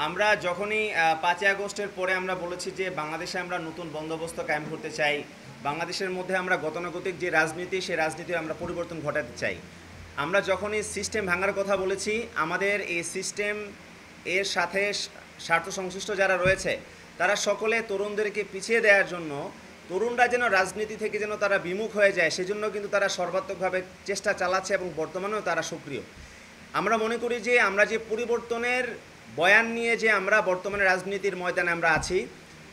আমরা যখনই ৫ই আগস্টের পরে আমরা বলেছি যে বাংলাদেশে আমরা নতুন বন্দোবস্ত কায়েম করতে চাই, বাংলাদেশের মধ্যে আমরা গতানুগতিক যে রাজনীতি সেই রাজনীতির আমরা পরিবর্তন ঘটাতে চাই। আমরা যখনই সিস্টেম ভাঙার কথা বলেছি, আমাদের এই সিস্টেম এর সাথে স্বার্থ সংশ্লিষ্ট যারা রয়েছে তারা সকলে তরুণদেরকে পিছিয়ে দেওয়ার জন্য, তরুণরা যেন রাজনীতি থেকে যেন তারা বিমুখ হয়ে যায় সেজন্য কিন্তু তারা সর্বাত্মকভাবে চেষ্টা চালাচ্ছে এবং বর্তমানেও তারা সক্রিয়। আমরা মনে করি যে আমরা যে পরিবর্তনের বয়ান নিয়ে যে আমরা বর্তমানে রাজনীতির ময়দানে আমরা আছি,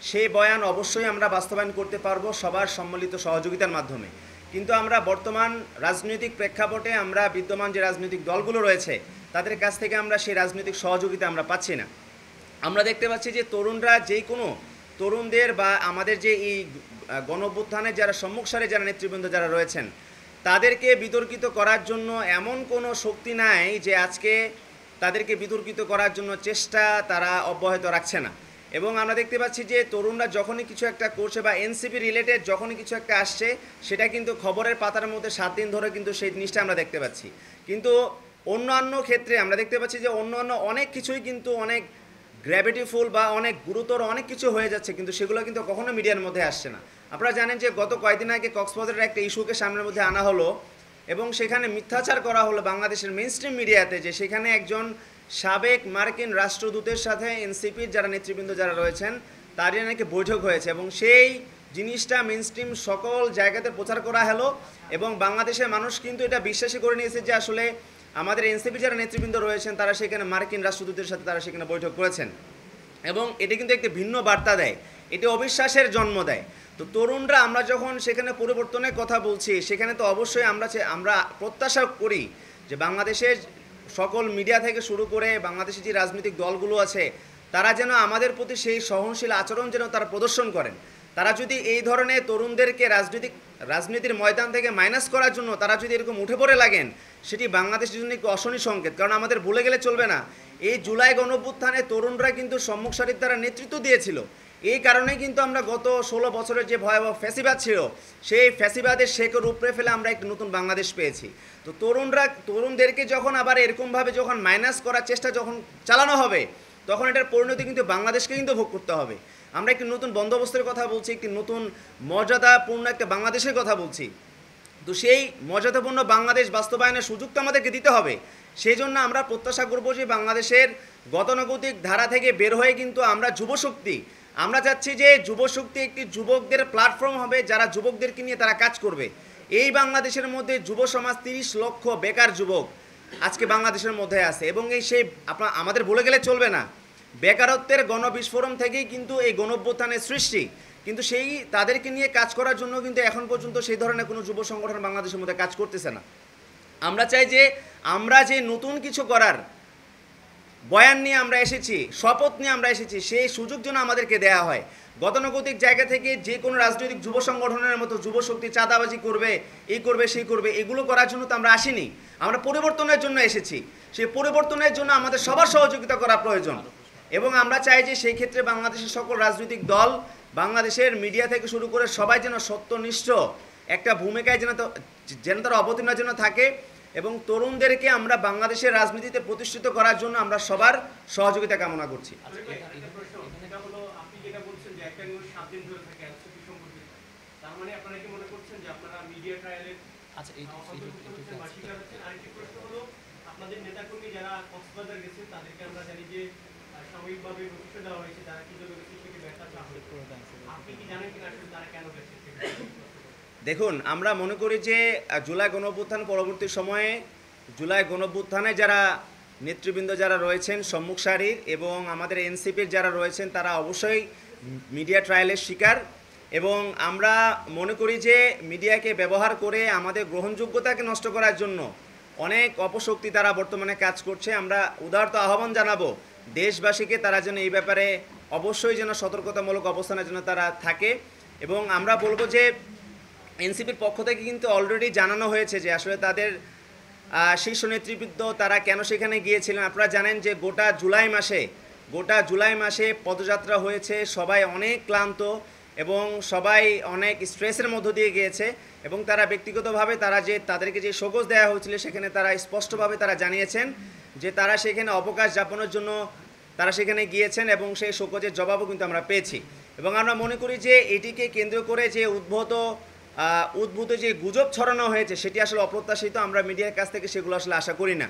সেই বয়ান অবশ্যই আমরা বাস্তবায়ন করতে পারবো সবার সম্মিলিত সহযোগিতার মাধ্যমে। কিন্তু আমরা বর্তমান রাজনৈতিক প্রেক্ষাপটে আমরা বিদ্যমান যে রাজনৈতিক দলগুলো রয়েছে তাদের কাছ থেকে আমরা সেই রাজনৈতিক সহযোগিতা আমরা পাচ্ছি না। আমরা দেখতে পাচ্ছি যে তরুণরা যেই কোনো তরুণদের বা আমাদের যে এই গণঅভ্যুত্থানের যারা সম্মুখ সারে যারা নেতৃবৃন্দ যারা রয়েছেন তাদেরকে বিতর্কিত করার জন্য এমন কোনো শক্তি নাই যে আজকে তাদেরকে বিতর্কিত করার জন্য চেষ্টা তারা অব্যাহত রাখছে না। এবং আমরা দেখতে পাচ্ছি যে তরুণরা যখনই কিছু একটা করছে বা এনসিপি রিলেটেড যখনই কিছু একটা আসছে সেটা কিন্তু খবরের পাতার মধ্যে 7 দিন ধরে কিন্তু সেই জিনিসটা আমরা দেখতে পাচ্ছি। কিন্তু অন্যান্য ক্ষেত্রে আমরা দেখতে পাচ্ছি যে অন্যান্য অনেক কিছুই কিন্তু অনেক গ্র্যাভিটিফুল বা অনেক গুরুতর অনেক কিছু হয়ে যাচ্ছে, কিন্তু সেগুলো কিন্তু কখনো মিডিয়ার মধ্যে আসছে না। আপনারা জানেন যে গত কয়েকদিন আগে কক্সবাজারের একটা ইস্যুকে সামনের মধ্যে আনা হলো এবং সেখানে মিথ্যাচার করা হলো বাংলাদেশের মেইনস্ট্রিম মিডিয়াতে যে সেখানে একজন সাবেক মার্কিন রাষ্ট্রদূতের সাথে এনসিপির যারা নেতৃবৃন্দ যারা রয়েছেন তাদের নাকি বৈঠক হয়েছে এবং সেই জিনিসটা মেইনস্ট্রিম সকল জায়গাতে প্রচার করা হলো এবং বাংলাদেশের মানুষ কিন্তু এটা বিশ্বাসই করে নিয়েছে যে আসলে আমাদের এনসিপি যারা নেতৃবৃন্দ রয়েছেন তারা সেখানে মার্কিন রাষ্ট্রদূতের সাথে তারা সেখানে বৈঠক করেছেন এবং এটি কিন্তু একটি ভিন্ন বার্তা দেয়, এটি অবিশ্বাসের জন্ম দেয়। তো তরুণরা আমরা যখন সেখানে পরিবর্তনের কথা বলছি সেখানে তো অবশ্যই আমরা প্রত্যাশা করি যে বাংলাদেশের সকল মিডিয়া থেকে শুরু করে বাংলাদেশের যে রাজনৈতিক দলগুলো আছে তারা যেন আমাদের প্রতি সেই সহনশীল আচরণ যেন তারা প্রদর্শন করেন। তারা যদি এই ধরনের তরুণদেরকে রাজনীতির ময়দান থেকে মাইনাস করার জন্য তারা যদি এরকম উঠে পড়ে লাগেন সেটি বাংলাদেশের জন্য একটু অশনি সংকেত। কারণ আমাদের ভুলে গেলে চলবে না, এই জুলাই গণঅভ্যুত্থানে তরুণরা কিন্তু সম্মুখ সারির দ্বারা নেতৃত্ব দিয়েছিল। এই কারণেই কিন্তু আমরা গত 16 বছরের যে ভয়াবহ ফ্যাসিবাদ ছিল সেই ফ্যাসিবাদের শেকড় উপড়ে ফেলে আমরা একটি নতুন বাংলাদেশ পেয়েছি। তো তরুণদেরকে যখন আবার এরকমভাবে যখন মাইনাস করার চেষ্টা যখন চালানো হবে তখন এটার পরিণতি কিন্তু বাংলাদেশকে কিন্তু ভোগ করতে হবে। আমরা একটি নতুন বন্দোবস্তের কথা বলছি, একটি নতুন মর্যাদাপূর্ণ একটা বাংলাদেশের কথা বলছি। তো সেই মর্যাদাপূর্ণ বাংলাদেশ বাস্তবায়নের সুযোগ তো আমাদেরকে দিতে হবে। সেই জন্য আমরা প্রত্যাশা করব যে বাংলাদেশের গতানুগতিক ধারা থেকে বের হয়ে কিন্তু আমরা যুবশক্তি, আমরা চাচ্ছি যে যুবশক্তি একটি যুবকদের প্ল্যাটফর্ম হবে যারা যুবকদেরকে নিয়ে তারা কাজ করবে। এই বাংলাদেশের মধ্যে যুব সমাজ 30 লক্ষ বেকার যুবক আজকে বাংলাদেশের মধ্যে আছে এবং সেই আমাদের ভুলে গেলে চলবে না, বেকারত্বের গণবিস্ফোরণ থেকেই কিন্তু এই গণঅভ্যুত্থানের সৃষ্টি। কিন্তু সেই তাদেরকে নিয়ে কাজ করার জন্য কিন্তু এখন পর্যন্ত সেই ধরনের কোনো যুব সংগঠন বাংলাদেশের মধ্যে কাজ করতেছে না। আমরা চাই যে আমরা যে নতুন কিছু করার বয়ান নিয়ে আমরা এসেছি, শপথ নিয়ে আমরা এসেছি, সেই সুযোগ যেন আমাদেরকে দেওয়া হয়। গতানুগতিক জায়গা থেকে যে কোনো রাজনৈতিক যুব সংগঠনের মতো যুবশক্তি চাঁদাবাজি করবে, এই করবে সেই করবে, এগুলো করার জন্য তো আমরা আসিনি, আমরা পরিবর্তনের জন্য এসেছি। সেই পরিবর্তনের জন্য আমাদের সবার সহযোগিতা করা প্রয়োজন এবং আমরা চাই যে সেই ক্ষেত্রে বাংলাদেশের সকল রাজনৈতিক দল, বাংলাদেশের মিডিয়া থেকে শুরু করে সবাই যেন সত্যনিষ্ঠ একটা ভূমিকায় যেন তারা অবতীর্ণ যেন থাকে এবং তরুণদেরকে আমরা বাংলাদেশের রাজনীতিতে প্রতিষ্ঠিত করার জন্য আমরা সবার সহযোগিতা কামনা করছি। দেখুন, আমরা মনে করি যে জুলাই গণঅভ্যুত্থান পরবর্তী সময়ে জুলাই গণঅভ্যুত্থানে যারা নেতৃবৃন্দ যারা রয়েছেন সম্মুখ সারির এবং আমাদের এনসিপির যারা রয়েছেন তারা অবশ্যই মিডিয়া ট্রায়ালের শিকার এবং আমরা মনে করি যে মিডিয়াকে ব্যবহার করে আমাদের গ্রহণযোগ্যতাকে নষ্ট করার জন্য অনেক অপশক্তি তারা বর্তমানে কাজ করছে। আমরা উদারত আহ্বান জানাবো দেশবাসীকে তারা যেন এই ব্যাপারে অবশ্যই যেন সতর্কতামূলক অবস্থানের জন্য তারা থাকে এবং আমরা বলবো যে এনসিপির পক্ষ থেকে কিন্তু অলরেডি জানানো হয়েছে যে আসলে তাদের শীর্ষ নেতৃবৃন্দ তারা কেন সেখানে গিয়েছিলেন। আপনারা জানেন যে গোটা জুলাই মাসে পদযাত্রা হয়েছে, সবাই অনেক ক্লান্ত এবং সবাই অনেক স্ট্রেসের মধ্য দিয়ে গিয়েছে এবং তারা ব্যক্তিগতভাবে তাদেরকে যে শোকজ দেওয়া হয়েছিল সেখানে তারা স্পষ্টভাবে তারা জানিয়েছেন যে তারা সেখানে অবকাশ যাপনের জন্য তারা সেখানে গিয়েছেন এবং সেই শোকজের জবাবও কিন্তু আমরা পেয়েছি। এবং আমরা মনে করি যে এটিকে কেন্দ্র করে যে উদ্ভূত যে গুজব ছড়ানো হয়েছে সেটি আসলে অপ্রত্যাশিত। আমরা মিডিয়ার কাছ থেকে সেগুলো আসলে আশা করি না।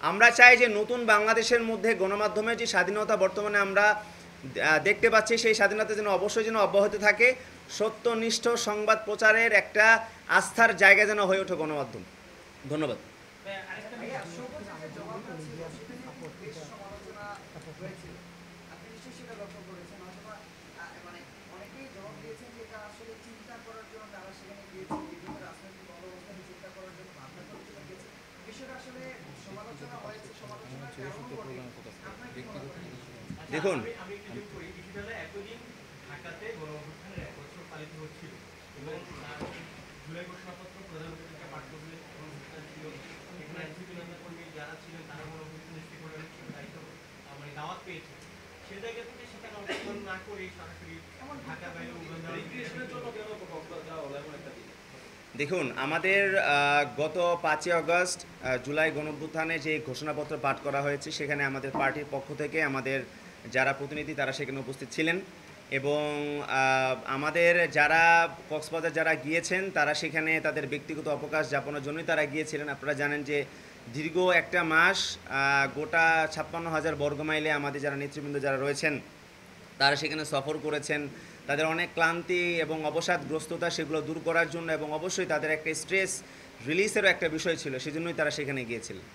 আমরা চাই যে নতুন বাংলাদেশের মধ্যে গণমাধ্যমের যে স্বাধীনতা বর্তমানে আমরা দেখতে পাচ্ছি, সেই স্বাধীনতা যেন অবশ্যই যেন অব্যাহত থাকে। সত্যনিষ্ঠ সংবাদ প্রচারের একটা আস্থার জায়গা যেন হয়ে ওঠে গণমাধ্যম। ধন্যবাদ। দেখুন, ঢাকাতে গণঅভ্যুত্থানের ১ বছর পালিত হচ্ছিল এবং জুলাই ঘোষণাপত্র প্রধানমন্ত্রীকে পাঠ করলেন ছিল। এখানে এনসিপি নেতাকর্মী যারা ছিলেন তারা গণঅভ্যুত্থানের শিকড়ের দায়িত্ব দাওয়াত পেয়েছে। সে জায়গা থেকে সেখানে অংশগ্রহণ না করে সরাসরি ঢাকার বাইরে দেখুন, আমাদের গত ৫ই আগস্ট জুলাই গণঅভ্যুত্থানে যে ঘোষণাপত্র পাঠ করা হয়েছে সেখানে আমাদের পার্টির পক্ষ থেকে আমাদের যারা প্রতিনিধি তারা সেখানে উপস্থিত ছিলেন এবং আমাদের যারা কক্সবাজার যারা গিয়েছেন তারা সেখানে তাদের ব্যক্তিগত অবকাশ যাপনের জন্যই তারা গিয়েছিলেন। আপনারা জানেন যে দীর্ঘ একটা মাস গোটা ৫৬,০০০ বর্গমাইলে আমাদের যারা নেতৃবৃন্দ যারা রয়েছেন তারা সেখানে সফর করেছেন। তাদের অনেক ক্লান্তি এবং অবসাদগ্রস্ততা সেগুলো দূর করার জন্য এবং অবশ্যই তাদের একটা স্ট্রেস রিলিজেরও একটা বিষয় ছিল, সেজন্যই তারা সেখানে গিয়েছিলেন।